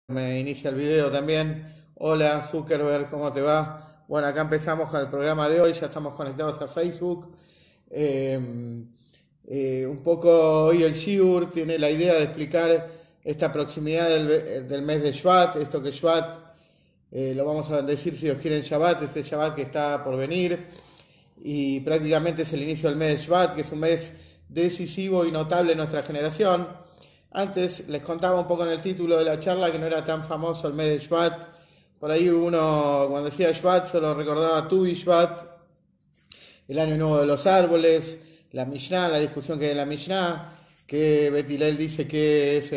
Me inicia el video también. Hola Zuckerberg, ¿cómo te va? Bueno, acá empezamos con el programa de hoy, ya estamos conectados a Facebook. Eh, un poco hoy el Shiur tiene la idea de explicar esta proximidad del mes de Shvat, esto que Shvat lo vamos a bendecir si Dios quiere en Shabbat, este Shabbat que está por venir y prácticamente es el inicio del mes de Shvat, que es un mes decisivo y notable en nuestra generación. Antes les contaba un poco en el título de la charla que no era tan famoso el mes de Shvat. Por ahí uno, cuando decía Shvat, solo recordaba Tu y Shvat, el año nuevo de los árboles, la Mishnah, la discusión que hay en la Mishnah, que Bet Hillel dice que es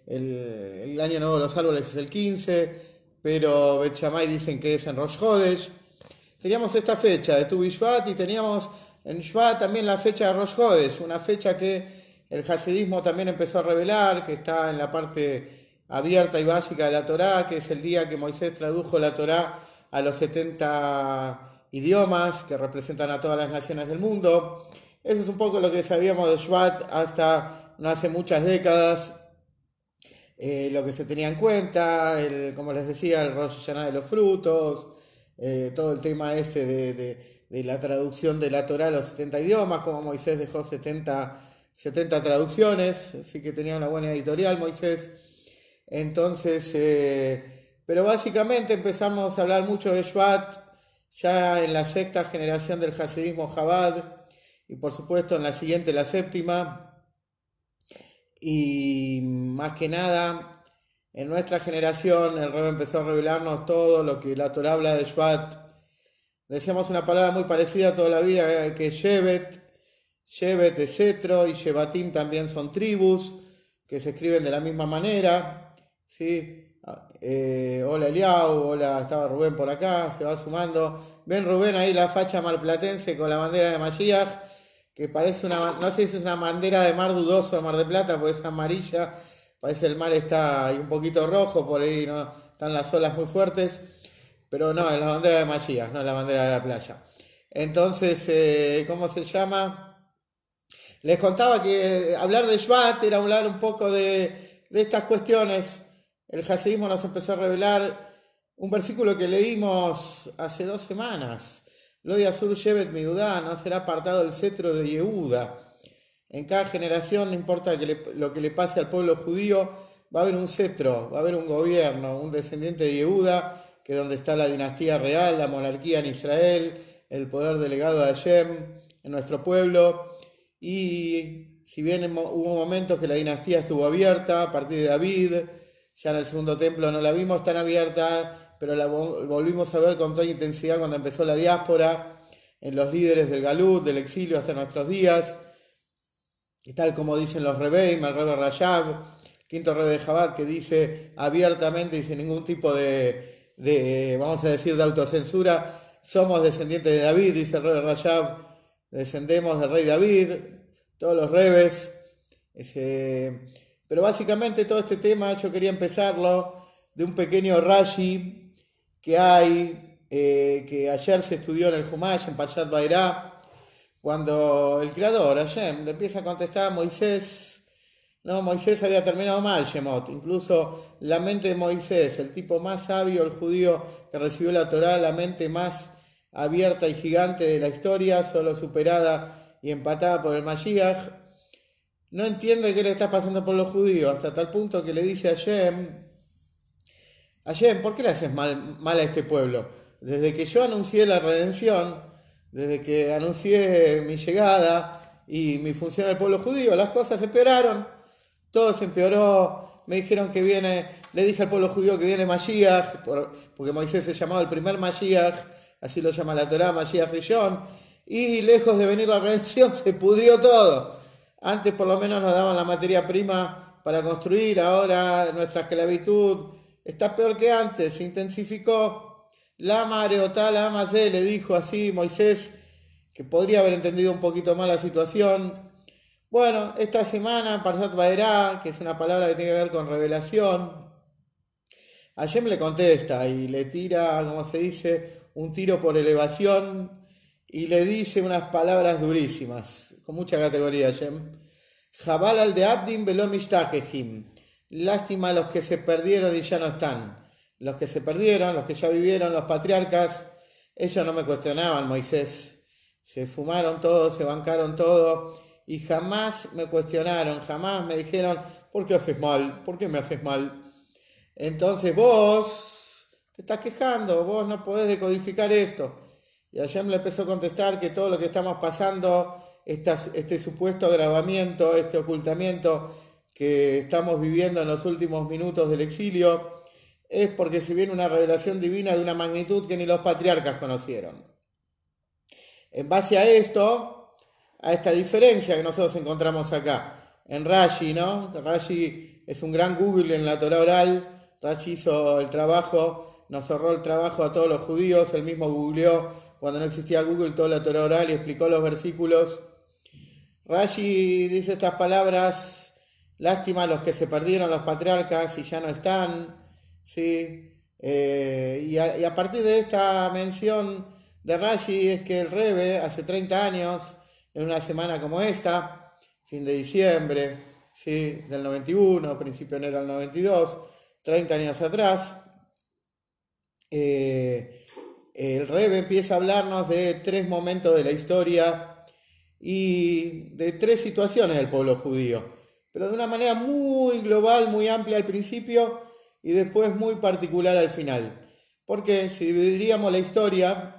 el año nuevo de los árboles es el 15, pero Bet Shammai dicen que es en Rosh Hodesh. Teníamos esta fecha de Tu Bishvat y teníamos en Shvat también la fecha de Rosh Hodesh, una fecha que el hasidismo también empezó a revelar, que está en la parte abierta y básica de la Torá, que es el día que Moisés tradujo la Torá a los 70 idiomas que representan a todas las naciones del mundo. Eso es un poco lo que sabíamos de Shvat hasta no hace muchas décadas, lo que se tenía en cuenta, como les decía, el Rosh Hashanah de los frutos, todo el tema este de la traducción de la Torá a los 70 idiomas, como Moisés dejó 70 traducciones, así que tenía una buena editorial Moisés. Entonces, pero básicamente empezamos a hablar mucho de Shvat ya en la sexta generación del hasidismo Chabad y por supuesto en la siguiente, la séptima. Y más que nada, en nuestra generación el Rebbe empezó a revelarnos todo lo que la Torá habla de Shvat. Decíamos una palabra muy parecida toda la vida, que es Shevet. Shevet es cetro y Shevatim también son tribus, que se escriben de la misma manera. ¿Sí? Hola Eliau, hola, estaba Rubén por acá, se va sumando. Ven Rubén ahí la facha marplatense con la bandera de Mashiach, que parece no sé si es una bandera de mar dudoso de Mar de Plata, porque es amarilla, parece el mar está ahí un poquito rojo, por ahí no están las olas muy fuertes, pero no, es la bandera de Mashiach, no es la bandera de la playa. Entonces, ¿cómo se llama? Les contaba que hablar de Shvat era hablar un poco de estas cuestiones. El hasidismo nos empezó a revelar un versículo que leímos hace 2 semanas. Lo de Azur Shevet Miudá, no será apartado el cetro de Yehuda. En cada generación, no importa lo que le pase al pueblo judío, va a haber un cetro, va a haber un gobierno, un descendiente de Yehuda, que es donde está la dinastía real, la monarquía en Israel, el poder delegado de Hashem en nuestro pueblo. Y si bien hubo momentos que la dinastía estuvo abierta, a partir de David, ya en el segundo templo no la vimos tan abierta, pero la volvimos a ver con toda intensidad cuando empezó la diáspora, en los líderes del Galut, del exilio hasta nuestros días, y tal como dicen los Rebeim, el Rebe Rajab, quinto Rebe de Chabad, que dice abiertamente y sin ningún tipo vamos a decir, de autocensura, somos descendientes de David, dice el Rebe Rajab, descendemos del rey David, todos los rebes. Pero básicamente todo este tema yo quería empezarlo de un pequeño Rashi que hay, que ayer se estudió en el Humash, en Parshat Vairá, cuando el creador, Hashem, le empieza a contestar a Moisés. No, Moisés había terminado mal, Shemot. Incluso la mente de Moisés, el tipo más sabio, el judío que recibió la Torá, la mente más abierta y gigante de la historia, solo superada y empatada por el Mashiach, no entiende qué le está pasando por los judíos, hasta tal punto que le dice a Hashem, ¿por qué le haces mal a este pueblo? Desde que yo anuncié la redención, desde que anuncié mi llegada y mi función al pueblo judío, las cosas empeoraron, todo se empeoró, me dijeron que viene, le dije al pueblo judío que viene Mashiach, porque Moisés se llamaba el primer Mashiach, así lo llama la Torá, Mashiach Rishon, y lejos de venir la redención se pudrió todo. Antes por lo menos nos daban la materia prima para construir, ahora nuestra esclavitud está peor que antes, se intensificó. Lama Areotá, Lama Zé, le dijo así Moisés, que podría haber entendido un poquito más la situación. Bueno, esta semana, Parshat Vaerá, que es una palabra que tiene que ver con revelación, Hashem le contesta y le tira, como se dice, un tiro por elevación y le dice unas palabras durísimas, con mucha categoría Hashem. Jabal al de Abdim velo mishtahejim. lástima a los que se perdieron y ya no están. Los que se perdieron, los que ya vivieron, los patriarcas, ellos no me cuestionaban, Moisés. Se fumaron todo, se bancaron todo y jamás me cuestionaron, jamás me dijeron, ¿por qué haces mal? ¿Por qué me haces mal? Entonces vos te estás quejando, vos no podés decodificar esto. Y Hashem le empezó a contestar que todo lo que estamos pasando, este supuesto agravamiento, este ocultamiento que estamos viviendo en los últimos minutos del exilio, es porque se viene una revelación divina de una magnitud que ni los patriarcas conocieron. En base a esto, a esta diferencia que nosotros encontramos acá, en Rashi, ¿no? Rashi es un gran Google en la Torah oral. Rashi hizo el trabajo, nos ahorró el trabajo a todos los judíos, él mismo googleó cuando no existía Google toda la Torah oral y explicó los versículos. Rashi dice estas palabras, lástima a los que se perdieron los patriarcas y ya no están, ¿sí? Y a partir de esta mención de Rashi es que el Rebbe hace 30 años, en una semana como esta, fin de diciembre, ¿sí? Del 91, principio de enero del 92, 30 años atrás, el Rebbe empieza a hablarnos de 3 momentos de la historia y de 3 situaciones del pueblo judío, pero de una manera muy global, muy amplia al principio y después muy particular al final. Porque si dividiríamos la historia,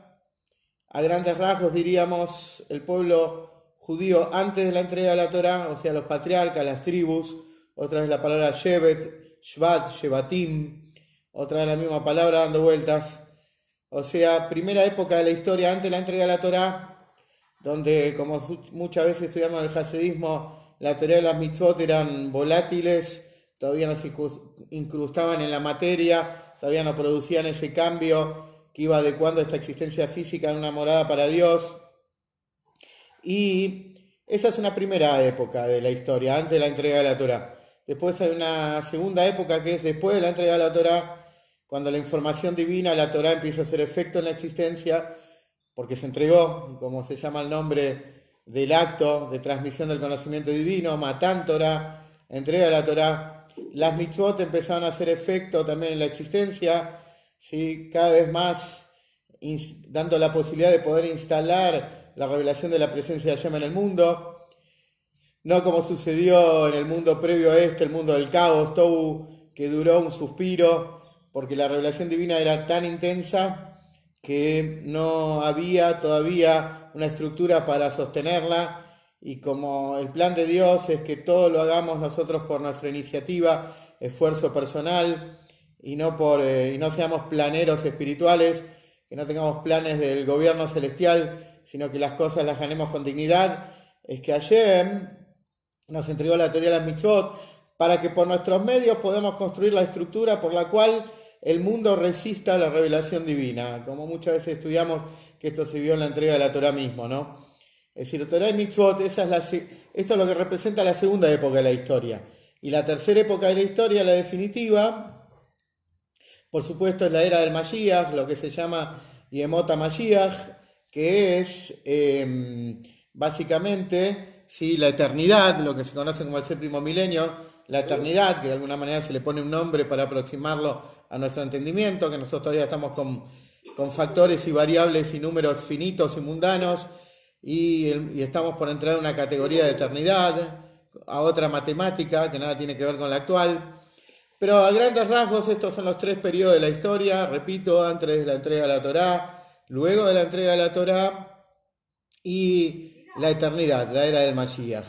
a grandes rasgos diríamos el pueblo judío antes de la entrega de la Torá, o sea, los patriarcas, las tribus, otra vez la palabra Shevet, Shvat, Shevatim, otra vez la misma palabra dando vueltas. O sea, primera época de la historia antes de la entrega de la Torá, donde como muchas veces estudiamos en el hasidismo, la Torá y las mitzvot eran volátiles, todavía no se incrustaban en la materia, todavía no producían ese cambio que iba adecuando esta existencia física en una morada para Dios. Y esa es una primera época de la historia, antes de la entrega de la Torá. Después hay una segunda época que es después de la entrega de la Torá, cuando la información divina, la Torá empieza a hacer efecto en la existencia, porque se entregó, como se llama el nombre del acto de transmisión del conocimiento divino, Matán Torá, entrega de la Torá. Las mitzvot empezaron a hacer efecto también en la existencia, ¿sí? Cada vez más dando la posibilidad de poder instalar la revelación de la presencia de Hashem en el mundo, no como sucedió en el mundo previo a el mundo del caos, Tohu, que duró un suspiro, porque la revelación divina era tan intensa que no había todavía una estructura para sostenerla, y como el plan de Dios es que todo lo hagamos nosotros por nuestra iniciativa, esfuerzo personal, y no seamos planeros espirituales, que no tengamos planes del gobierno celestial, sino que las cosas las ganemos con dignidad, es que Hashem nos entregó la teoría de las mitzvot para que por nuestros medios podamos construir la estructura por la cual el mundo resista a la revelación divina, como muchas veces estudiamos que esto se vio en la entrega de la Torah mismo, ¿no? Es decir, la Torah y mitzvot, esto es lo que representa la segunda época de la historia. Y la tercera época de la historia, la definitiva, por supuesto, es la era del Mashiach, lo que se llama Yemot HaMashiach, que es básicamente, ¿sí?, la eternidad, lo que se conoce como el séptimo milenio, la eternidad, que de alguna manera se le pone un nombre para aproximarlo a nuestro entendimiento, que nosotros todavía estamos con factores y variables y números finitos y mundanos, y estamos por entrar a una categoría de eternidad, a otra matemática que nada tiene que ver con la actual. Pero a grandes rasgos estos son los 3 periodos de la historia, repito, antes de la entrega de la Torá, luego de la entrega de la Torá y la eternidad, la era del Mashiach.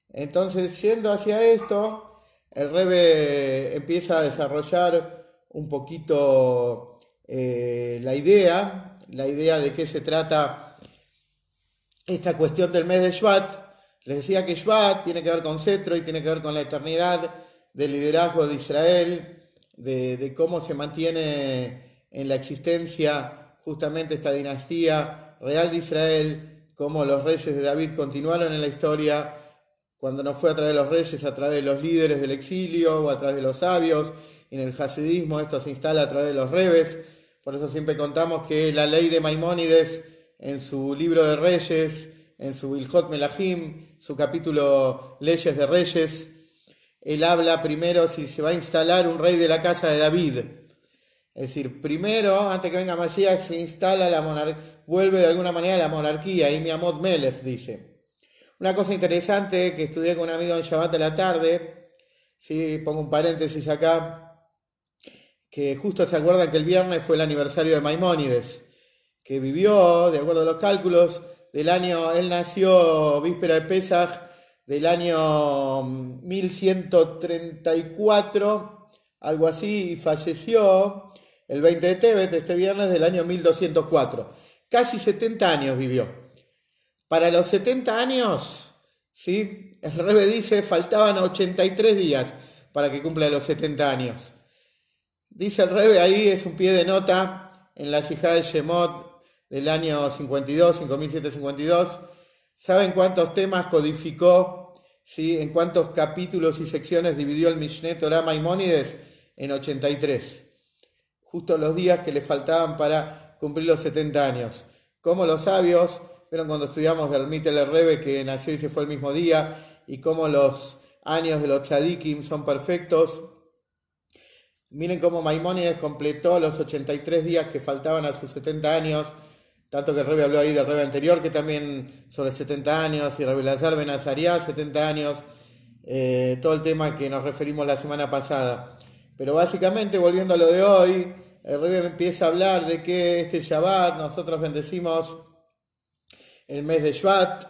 Entonces, yendo hacia esto, el Rebbe empieza a desarrollar un poquito la idea de qué se trata esta cuestión del mes de Shvat. Les decía que Shvat tiene que ver con cetro y tiene que ver con la eternidad del liderazgo de Israel, de cómo se mantiene en la existencia justamente esta dinastía real de Israel, cómo los reyes de David continuaron en la historia, cuando no fue a través de los reyes, a través de los líderes del exilio o a través de los sabios. En el hasidismo esto se instala a través de los rebes. Por eso siempre contamos que la ley de Maimónides, en su libro de Reyes, en su Ilhot Melahim, su capítulo Leyes de Reyes, él habla primero si se va a instalar un rey de la casa de David. Es decir, primero, antes que venga Mashiach, se instala la monarquía, vuelve de alguna manera la monarquía, y Miamot Melech dice. Una cosa interesante que estudié con un amigo en Shabbat a la tarde, ¿sí? Pongo un paréntesis acá, que justo se acuerdan que el viernes fue el aniversario de Maimónides, que vivió, de acuerdo a los cálculos, él nació víspera de Pesaj del año 1134, algo así, y falleció el 20 de Tevet, este viernes, del año 1204. Casi 70 años vivió. Para los 70 años, ¿sí? El Rebbe dice, faltaban 83 días para que cumpla los 70 años. Dice el Rebbe, ahí es un pie de nota, en la Sijá de Shemot del año 5752. ¿Saben cuántos temas codificó? ¿Sí? ¿En cuántos capítulos y secciones dividió el Mishneh Torah Maimónides? En 83. Justo los días que le faltaban para cumplir los 70 años. Como los sabios, vieron cuando estudiamos del Mittel Rebbe que nació y se fue el mismo día, y cómo los años de los tzadikim son perfectos. Miren cómo Maimónides completó los 83 días que faltaban a sus 70 años, tanto que el Rebbe habló ahí del Rebbe anterior, que también sobre 70 años, y Rebbe Elazar Ben Azariah, 70 años, todo el tema que nos referimos la semana pasada. Pero básicamente, volviendo a lo de hoy, el Rebbe empieza a hablar de que este Shabbat nosotros bendecimos el mes de Shvat,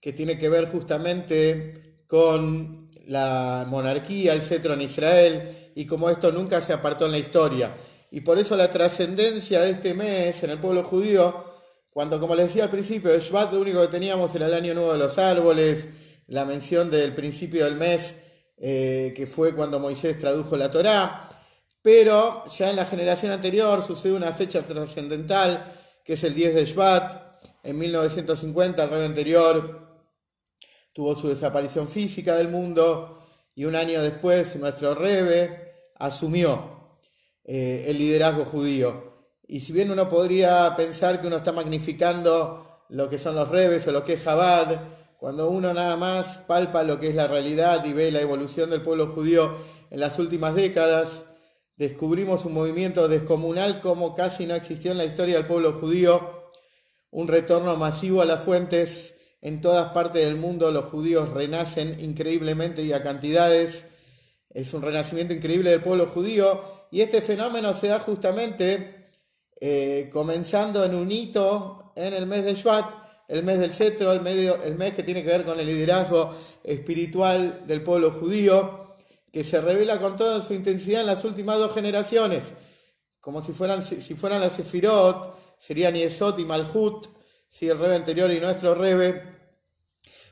que tiene que ver justamente con la monarquía, el cetro en Israel, y como esto nunca se apartó en la historia. Y por eso la trascendencia de este mes en el pueblo judío, cuando, como les decía al principio, de Shvat lo único que teníamos era el año nuevo de los árboles, la mención del principio del mes, que fue cuando Moisés tradujo la Torá, pero ya en la generación anterior sucede una fecha trascendental, que es el 10 de Shvat. En 1950, el Rebbe anterior tuvo su desaparición física del mundo, y un año después nuestro Rebbe asumió el liderazgo judío. Y si bien uno podría pensar que uno está magnificando lo que son los Rebbes o lo que es Chabad, cuando uno nada más palpa lo que es la realidad y ve la evolución del pueblo judío en las últimas décadas, descubrimos un movimiento descomunal como casi no existió en la historia del pueblo judío, un retorno masivo a las fuentes. En todas partes del mundo los judíos renacen increíblemente y a cantidades. Es un renacimiento increíble del pueblo judío, y este fenómeno se da justamente comenzando en un hito en el mes de Shvat, el mes del cetro, el mes que tiene que ver con el liderazgo espiritual del pueblo judío, que se revela con toda su intensidad en las últimas 2 generaciones, como si fueran las Sefirot, serían Yesod y Malhut, ¿sí? El Rebbe anterior y nuestro Rebbe.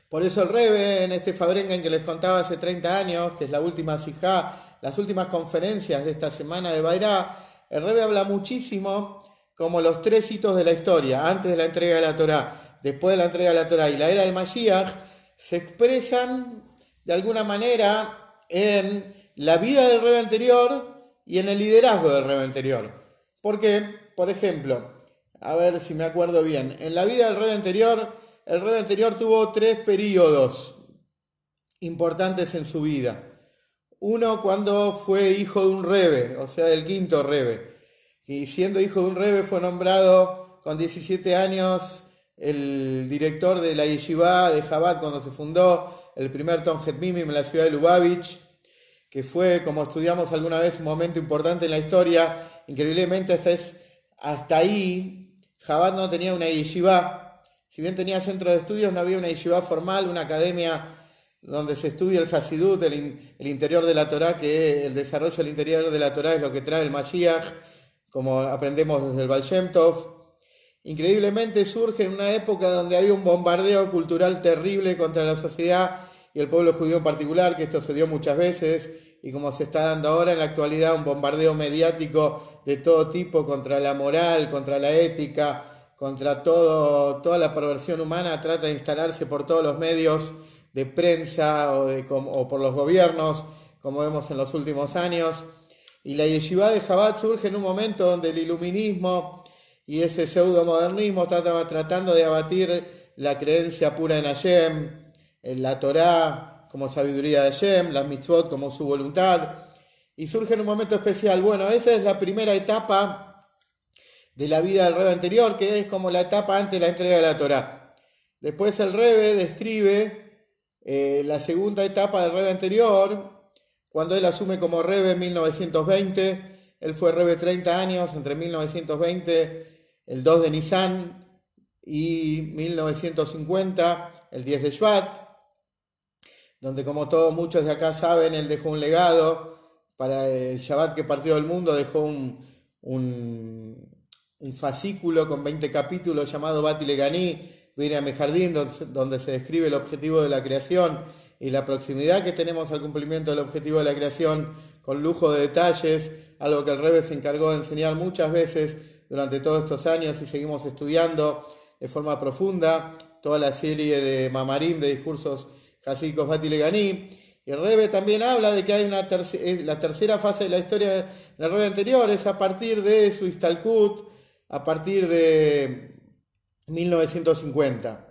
Por eso el Rebbe, en este Fabrengen que les contaba hace 30 años, que es la última Sijá, las últimas conferencias de esta semana de Bairá, el Rebbe habla muchísimo como los 3 hitos de la historia, antes de la entrega de la Torá, después de la entrega de la Torá y la era del Mashiach, se expresan de alguna manera en la vida del Rebbe anterior y en el liderazgo del Rebbe anterior. Porque, por ejemplo, a ver si me acuerdo bien, en la vida del Rebbe anterior, el Rebbe anterior tuvo 3 períodos importantes en su vida. Uno, cuando fue hijo de un Rebbe, o sea, del 5.º Rebbe. Y siendo hijo de un Rebbe fue nombrado con 17 años el director de la Yeshivá de Chabad cuando se fundó el primer Tomjet Mimim en la ciudad de Lubavitch, que fue, como estudiamos alguna vez, un momento importante en la historia. Increíblemente hasta ahí Chabad no tenía una yeshivá. Si bien tenía centro de estudios, no había una yeshivá formal, una academia donde se estudia el Hasidut, el interior de la Torá, que el desarrollo del interior de la Torá es lo que trae el Mashiach, como aprendemos desde el Baal Shem Tov. Increíblemente surge en una época donde hay un bombardeo cultural terrible contra la sociedad y el pueblo judío en particular, que esto se dio muchas veces, y como se está dando ahora en la actualidad, un bombardeo mediático de todo tipo contra la moral, contra la ética, contra toda la perversión humana, trata de instalarse por todos los medios de prensa o por los gobiernos, como vemos en los últimos años. Y la yeshivá de Chabad surge en un momento donde el iluminismo y ese pseudomodernismo estaba tratando de abatir la creencia pura en Hashem, en la Torá, como sabiduría de Hashem, las mitzvot como su voluntad, y surge en un momento especial. Bueno, esa es la primera etapa de la vida del Rebbe anterior, que es como la etapa antes de la entrega de la Torá. Después el Rebbe describe la segunda etapa del Rebbe anterior, cuando él asume como Rebbe en 1920. Él fue Rebbe 30 años, entre 1920, el 2 de Nisan, y 1950, el 10 de Shvat, donde como todos muchos de acá saben, él dejó un legado para el Shabbat que partió del mundo, dejó un fascículo con 20 capítulos llamado Bati Leganí, Miriam Jardín, donde se describe el objetivo de la creación y la proximidad que tenemos al cumplimiento del objetivo de la creación, con lujo de detalles, algo que el Rebbe se encargó de enseñar muchas veces durante todos estos años y seguimos estudiando de forma profunda toda la serie de Mamarim, de discursos hasídicos Bati Leganí. Y el Rebbe también habla de que hay la tercera fase de la historia del Rebbe anterior, es a partir de su Istalkut, a partir de 1950.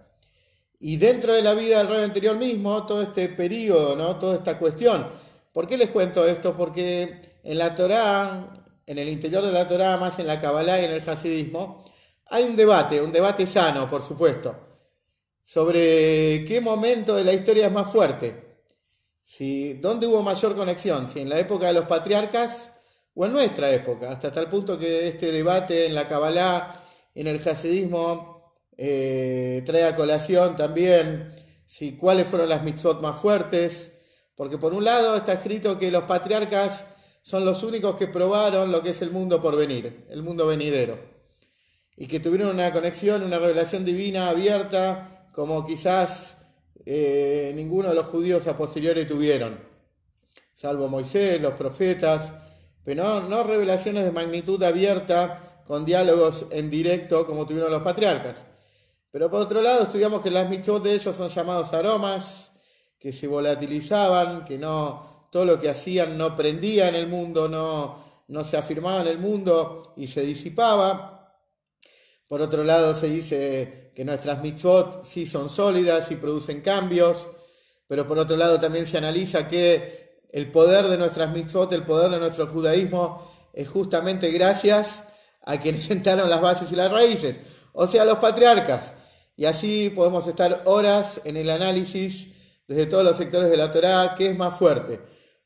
Y dentro de la vida del Rebbe anterior mismo, todo este periodo, ¿no? Toda esta cuestión. ¿Por qué les cuento esto? Porque en la Torá, en el interior de la Torá, más en la Kabbalah y en el hasidismo, hay un debate sano, por supuesto, sobre qué momento de la historia es más fuerte. ¿Dónde hubo mayor conexión? ¿Si en la época de los patriarcas o en nuestra época? Hasta tal punto que este debate en la Kabbalah, en el hasidismo, trae a colación también cuáles fueron las mitzvot más fuertes, porque por un lado está escrito que los patriarcas son los únicos que probaron lo que es el mundo por venir, el mundo venidero, y que tuvieron una conexión, una revelación divina abierta, como quizás ninguno de los judíos a posteriori tuvieron, salvo Moisés, los profetas, pero no revelaciones de magnitud abierta con diálogos en directo como tuvieron los patriarcas. Pero por otro lado estudiamos que las mitzvot de ellos son llamados aromas, que se volatilizaban, que no, todo lo que hacían no prendía en el mundo, no se afirmaba en el mundo y se disipaba. Por otro lado se dice que nuestras mitzvot sí son sólidas y producen cambios, pero por otro lado también se analiza que el poder de nuestras mitzvot, el poder de nuestro judaísmo, es justamente gracias a quienes sentaron las bases y las raíces, o sea, los patriarcas. Y así podemos estar horas en el análisis desde todos los sectores de la Torá, ¿qué es más fuerte?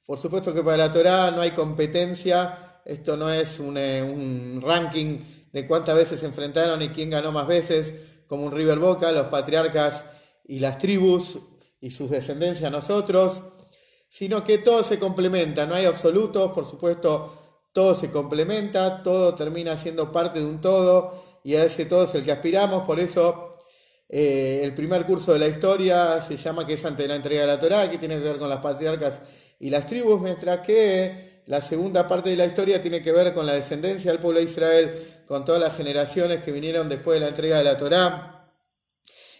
Por supuesto que para la Torá no hay competencia, esto no es un ranking de cuántas veces se enfrentaron y quién ganó más veces, como un River Boca, los patriarcas y las tribus y sus descendencias nosotros, sino que todo se complementa, no hay absolutos, por supuesto, todo se complementa, todo termina siendo parte de un todo, y a ese todo es el que aspiramos. Por eso el primer curso de la historia se llama que es antes de la entrega de la Torá, que tiene que ver con las patriarcas y las tribus, mientras que la segunda parte de la historia tiene que ver con la descendencia del pueblo de Israel, con todas las generaciones que vinieron después de la entrega de la Torá.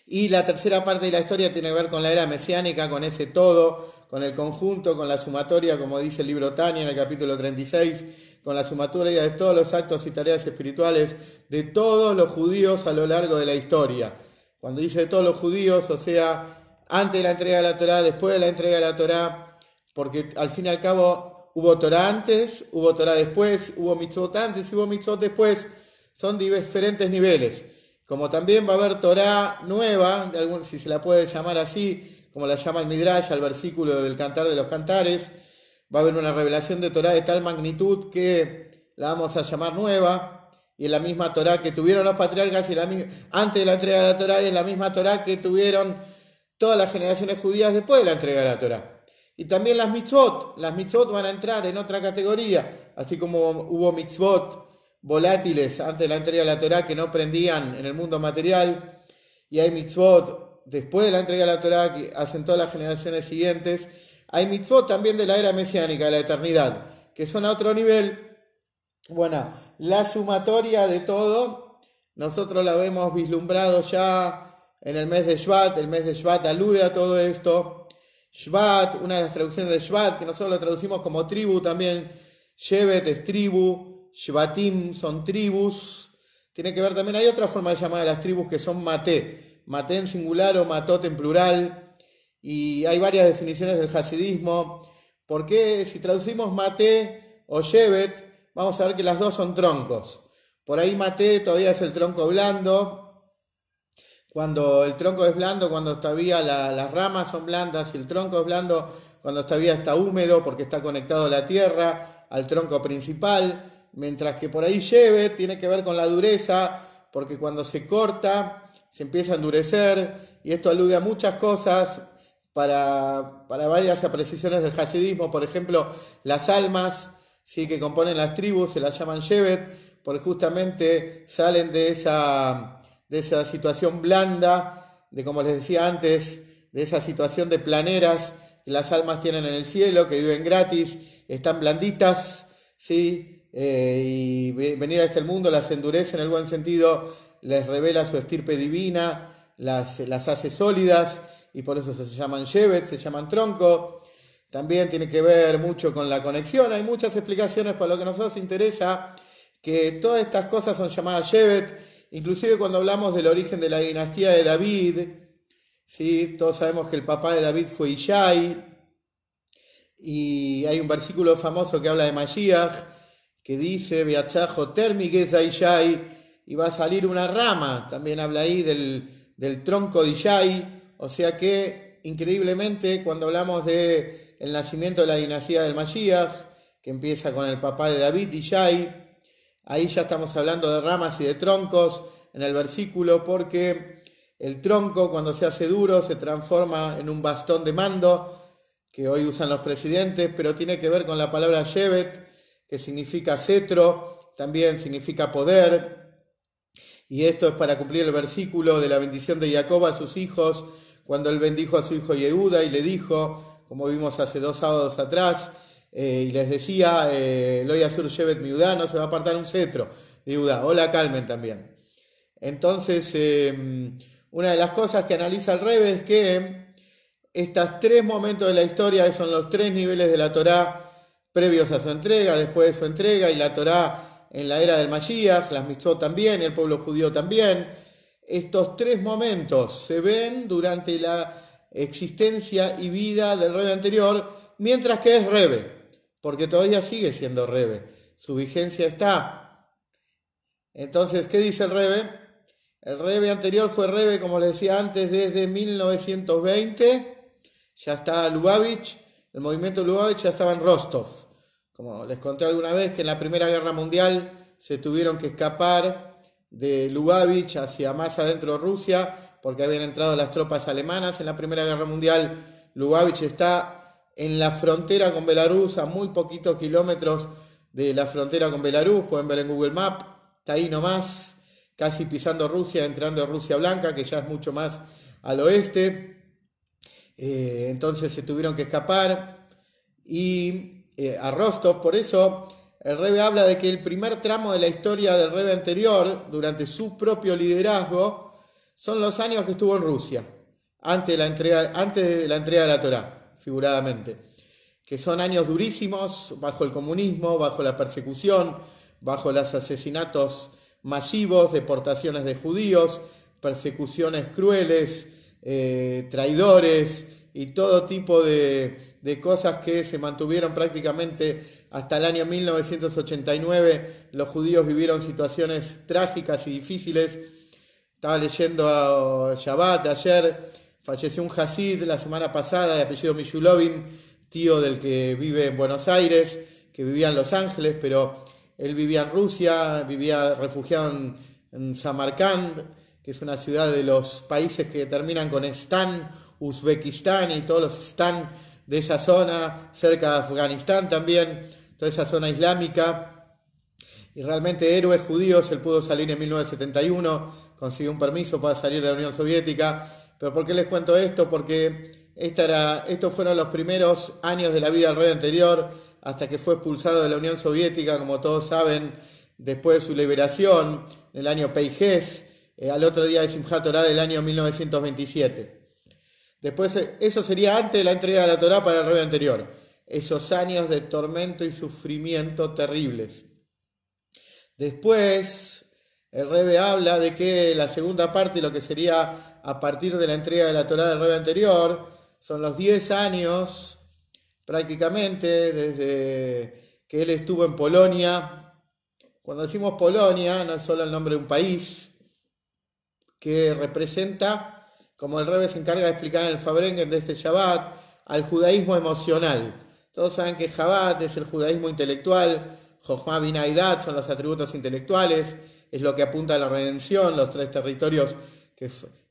Y la tercera parte de la historia tiene que ver con la era mesiánica, con ese todo, con el conjunto, con la sumatoria, como dice el libro Tania en el capítulo 36, con la sumatoria de todos los actos y tareas espirituales de todos los judíos a lo largo de la historia. Cuando dice de todos los judíos, o sea, antes de la entrega de la Torá, después de la entrega de la Torá, porque al fin y al cabo hubo Torá antes, hubo Torá después, hubo mitzvot antes y hubo mitzvot después, son diferentes niveles. Como también va a haber Torá nueva, si se la puede llamar así, como la llama el Midrash, al versículo del Cantar de los Cantares, va a haber una revelación de Torá de tal magnitud que la vamos a llamar nueva, y en la misma Torá que tuvieron los patriarcas antes de la entrega de la Torá, y en la misma Torá que tuvieron todas las generaciones judías después de la entrega de la Torá. Y también las mitzvot van a entrar en otra categoría, así como hubo mitzvot volátiles antes de la entrega de la Torá que no prendían en el mundo material, y hay mitzvot después de la entrega de la Torá que hacen todas las generaciones siguientes. Hay mitzvot también de la era mesiánica, de la eternidad, que son a otro nivel. Bueno, la sumatoria de todo, nosotros la hemos vislumbrado ya en el mes de Shvat. El mes de Shvat alude a todo esto. Shvat, una de las traducciones de Shvat, que nosotros lo traducimos como tribu también. Shevet es tribu, Shvatim son tribus. Tiene que ver también, hay otra forma de llamar a las tribus que son maté. Maté en singular o matot en plural. y hay varias definiciones del hasidismo. ¿Por qué? Si traducimos maté o shevet, vamos a ver que las dos son troncos. Por ahí maté todavía es el tronco blando. Cuando el tronco es blando, cuando todavía las ramas son blandas, y el tronco es blando cuando todavía está húmedo porque está conectado a la tierra, al tronco principal, mientras que por ahí shevet tiene que ver con la dureza, porque cuando se corta se empieza a endurecer, y esto alude a muchas cosas para varias apreciaciones del hasidismo. Por ejemplo, las almas, ¿sí?, que componen las tribus se las llaman shevet, porque justamente salen de esa situación blanda, de como les decía antes, de esa situación de planeras que las almas tienen en el cielo, que viven gratis, están blanditas, ¿sí? Y venir a este mundo las endurece en el buen sentido, les revela su estirpe divina, las hace sólidas, y por eso se llaman shevet, se llaman tronco. También tiene que ver mucho con la conexión, hay muchas explicaciones para lo que a nosotros interesa, que todas estas cosas son llamadas shevet, inclusive cuando hablamos del origen de la dinastía de David, ¿sí? Todos sabemos que el papá de David fue Ishai, y hay un versículo famoso que habla de Mashiach, que dice, Beatzajo termigueza Ishai, y va a salir una rama, también habla ahí del tronco de Ishai, o sea que increíblemente cuando hablamos del nacimiento de la dinastía del Mashiach, que empieza con el papá de David, Ishai, ahí ya estamos hablando de ramas y de troncos en el versículo, porque el tronco cuando se hace duro se transforma en un bastón de mando, que hoy usan los presidentes, pero tiene que ver con la palabra shevet, que significa cetro, también significa poder, y esto es para cumplir el versículo de la bendición de Jacob a sus hijos, cuando él bendijo a su hijo Yehuda y le dijo, como vimos hace 2 sábados atrás, y les decía, Lo Yasur Shevet Miudá, no se va a apartar un cetro de Judá, o la calmen también. Entonces, una de las cosas que analiza el Rebbe es que estos 3 momentos de la historia, que son los 3 niveles de la Torá previos a su entrega, después de su entrega, y la Torá en la era del Mashiach, las mitzvot también, el pueblo judío también, estos 3 momentos se ven durante la existencia y vida del Rebbe anterior, mientras que es Rebbe, porque todavía sigue siendo Rebbe, su vigencia está. Entonces, ¿qué dice el Rebbe? El Rebbe anterior fue Rebbe, como les decía antes, desde 1920, ya está Lubavitch, el movimiento Lubavitch ya estaba en Rostov. Como les conté alguna vez que en la Primera Guerra Mundial se tuvieron que escapar de Lubavitch hacia más adentro de Rusia, porque habían entrado las tropas alemanas en la Primera Guerra Mundial. Lubavitch está en la frontera con Belarus, a muy poquitos kilómetros de la frontera con Belarus, pueden ver en Google Maps, está ahí nomás, casi pisando Rusia, entrando a Rusia Blanca, que ya es mucho más al oeste. Entonces se tuvieron que escapar y a Rostov. Por eso el Rebbe habla de que el primer tramo de la historia del Rebbe anterior, durante su propio liderazgo, son los años que estuvo en Rusia, antes de la entrega de la Torá, figuradamente, que son años durísimos, bajo el comunismo, bajo la persecución, bajo los asesinatos masivos, deportaciones de judíos, persecuciones crueles, traidores y todo tipo de cosas que se mantuvieron prácticamente hasta el año 1989. Los judíos vivieron situaciones trágicas y difíciles. Estaba leyendo a Shabbat ayer, falleció un Hasid la semana pasada de apellido Mishulovin, tío del que vive en Buenos Aires, que vivía en Los Ángeles, pero él vivía en Rusia, vivía refugiado en Samarkand, que es una ciudad de los países que terminan con Stan, Uzbekistán y todos los Stan de esa zona, cerca de Afganistán también, toda esa zona islámica. Y realmente héroes judíos, él pudo salir en 1971, consiguió un permiso para salir de la Unión Soviética. ¿Pero por qué les cuento esto? Porque estos fueron los primeros años de la vida del rey anterior, hasta que fue expulsado de la Unión Soviética, como todos saben, después de su liberación, en el año Peijes, al otro día de Simchat Torah del año 1927. Después, eso sería antes de la entrega de la Torá para el rey anterior. Esos años de tormento y sufrimiento terribles. Después, el Rebbe habla de que la segunda parte, lo que sería a partir de la entrega de la Torá del Rebbe anterior, son los 10 años prácticamente desde que él estuvo en Polonia. Cuando decimos Polonia, no es solo el nombre de un país, que representa, como el Rebbe se encarga de explicar en el Fabrengen de este Shabbat, al judaísmo emocional. Todos saben que Shabbat es el judaísmo intelectual, Jochma, Binah y Dat son los atributos intelectuales, es lo que apunta a la redención, los 3 territorios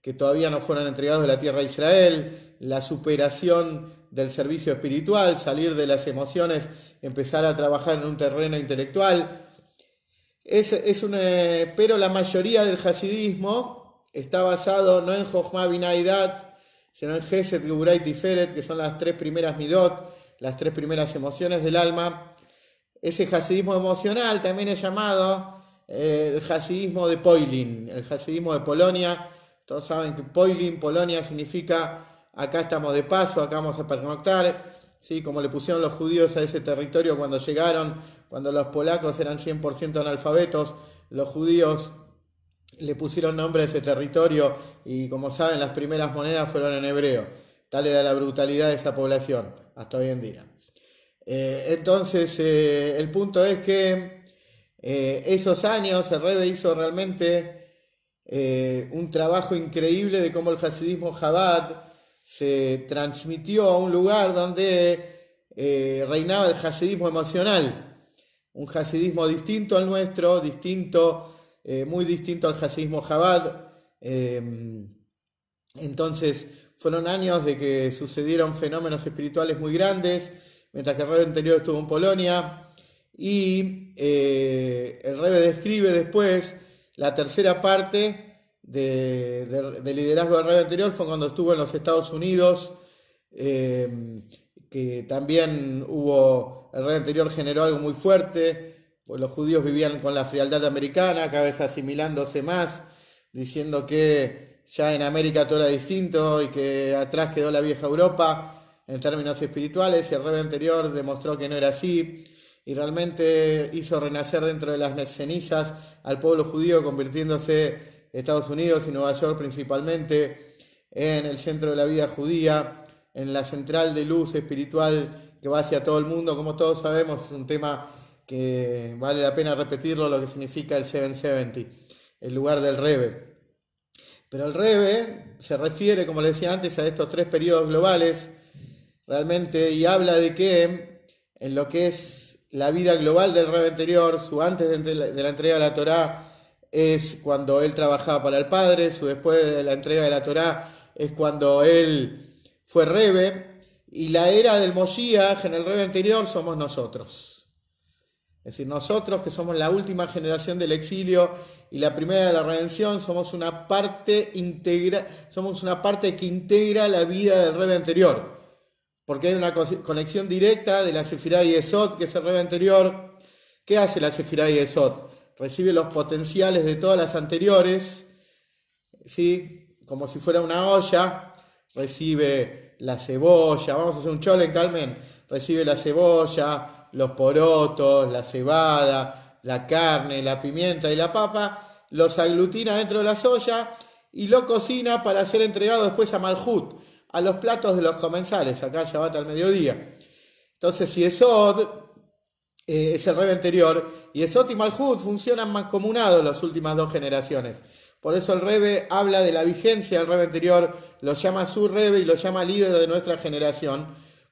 que todavía no fueron entregados de la tierra de Israel, la superación del servicio espiritual, salir de las emociones, empezar a trabajar en un terreno intelectual. Pero la mayoría del hasidismo está basado no en Jochma, Binah y Dat, sino en Gesed, Geburah y Tiferet, que son las 3 primeras midot, las 3 primeras emociones del alma. Ese hasidismo emocional también es llamado el hasidismo de Poilin, el hasidismo de Polonia. Todos saben que Poilin, Polonia, significa acá estamos de paso, acá vamos a pernoctar, ¿sí? Como le pusieron los judíos a ese territorio cuando llegaron, cuando los polacos eran 100% analfabetos, los judíos le pusieron nombre a ese territorio y, como saben, las primeras monedas fueron en hebreo. Tal era la brutalidad de esa población hasta hoy en día. Entonces, el punto es que esos años el Rebbe hizo realmente un trabajo increíble de cómo el hasidismo Chabad se transmitió a un lugar donde reinaba el hasidismo emocional, un hasidismo distinto al nuestro, muy distinto al hasidismo Chabad. Entonces fueron años de que sucedieron fenómenos espirituales muy grandes, mientras que el Rebbe anterior estuvo en Polonia, y el Rebbe describe después la tercera parte del liderazgo del Rebbe anterior, fue cuando estuvo en los Estados Unidos, que también el Rebbe anterior generó algo muy fuerte, pues los judíos vivían con la frialdad americana, cada vez asimilándose más, diciendo que ya en América todo era distinto y que atrás quedó la vieja Europa en términos espirituales, y el Rebbe anterior demostró que no era así, y realmente hizo renacer dentro de las cenizas al pueblo judío, convirtiéndose Estados Unidos y Nueva York principalmente en el centro de la vida judía, en la central de luz espiritual que va hacia todo el mundo. Como todos sabemos, es un tema que vale la pena repetirlo, lo que significa el 770, el lugar del Rebbe. Pero el Rebbe se refiere, como les decía antes, a estos 3 periodos globales realmente, y habla de que en lo que es la vida global del Rebbe anterior, su antes de la entrega de la Torá es cuando él trabajaba para el Padre, su después de la entrega de la Torá es cuando él fue Rebbe, y la era del Moshiach en el Rebbe anterior somos nosotros. Es decir, nosotros que somos la última generación del exilio y la primera de la redención, somos una parte que integra la vida del Rebbe anterior, porque hay una conexión directa de la Sefirá Yesod, que es el Rebbe anterior. ¿Qué hace la Sefirá Yesod? Recibe los potenciales de todas las anteriores, ¿sí? Como si fuera una olla, recibe la cebolla, vamos a hacer un cholen, calmen, recibe la cebolla, los porotos, la cebada, la carne, la pimienta y la papa, los aglutina dentro de la soya y lo cocina para ser entregado después a Malhut, a los platos de los comensales, acá Shabbat al mediodía. Entonces, si Yesod es el Rebbe anterior, y Yesod y Malhut funcionan mancomunados las últimas 2 generaciones. Por eso el Rebbe habla de la vigencia del Rebbe anterior, lo llama su Rebbe y lo llama líder de nuestra generación,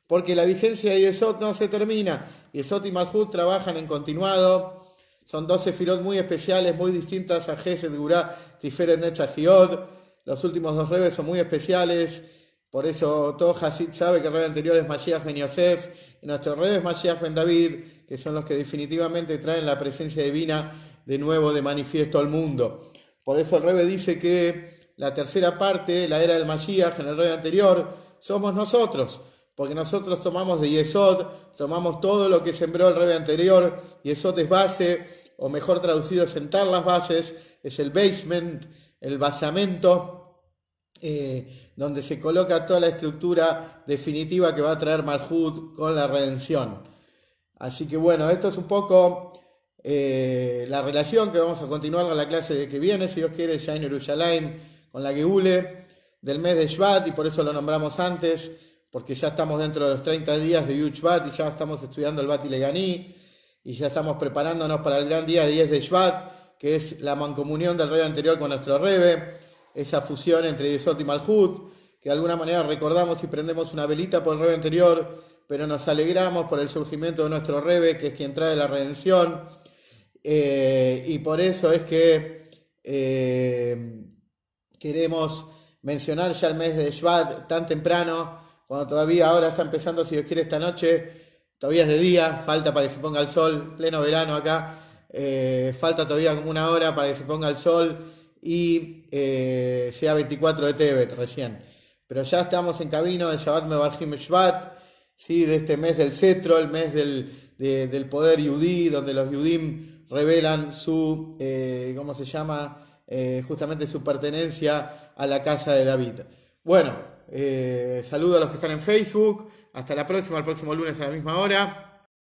porque la vigencia de Yesod no se termina. Yesod y Malhut trabajan en continuado, son 2 sefirot muy especiales, muy distintas a Gesed, Geburah, Tiferet, Netzach y Hod. Los últimos 2 Rebbes son muy especiales. Por eso todo Hasid sabe que el Rebbe anterior es Mashiach ben Yosef y nuestro Rebbe es Mashiach ben David, que son los que definitivamente traen la presencia divina de nuevo de manifiesto al mundo. Por eso el Rebbe dice que la tercera parte, la era del Mashiach en el Rebbe anterior, somos nosotros, porque nosotros tomamos de Yesod, tomamos todo lo que sembró el Rebbe anterior. Yesod es base, o mejor traducido, sentar las bases, es el basement, el basamento, donde se coloca toda la estructura definitiva que va a traer Malhut con la redención. Así que bueno, esto es un poco la relación que vamos a continuar con la clase de que viene, si Dios quiere, ya en Yerushalayim, con la Geule. del mes de Shvat y por eso lo nombramos antes, porque ya estamos dentro de los 30 días de Yud Shvat y ya estamos estudiando el Bat y Leganí y ya estamos preparándonos para el gran día 10 de Shvat, que es la mancomunión del Rebe anterior con nuestro Rebe, esa fusión entre Yesod y Malhut, que de alguna manera recordamos y prendemos una velita por el Rebe anterior, pero nos alegramos por el surgimiento de nuestro Rebe, que es quien trae la redención, y por eso es que queremos mencionar ya el mes de Shvat tan temprano, cuando todavía ahora está empezando, si Dios quiere, esta noche, todavía es de día, falta para que se ponga el sol, pleno verano acá, falta todavía como una hora para que se ponga el sol y sea 24 de Tevet recién. Pero ya estamos en camino de Shabbat Mevarchim Shvat, ¿sí? De este mes del cetro, el mes del poder yudí, donde los yudim revelan su, ¿cómo se llama? Justamente su pertenencia a la casa de David. Bueno, saludo a los que están en Facebook. Hasta la próxima, el próximo lunes a la misma hora.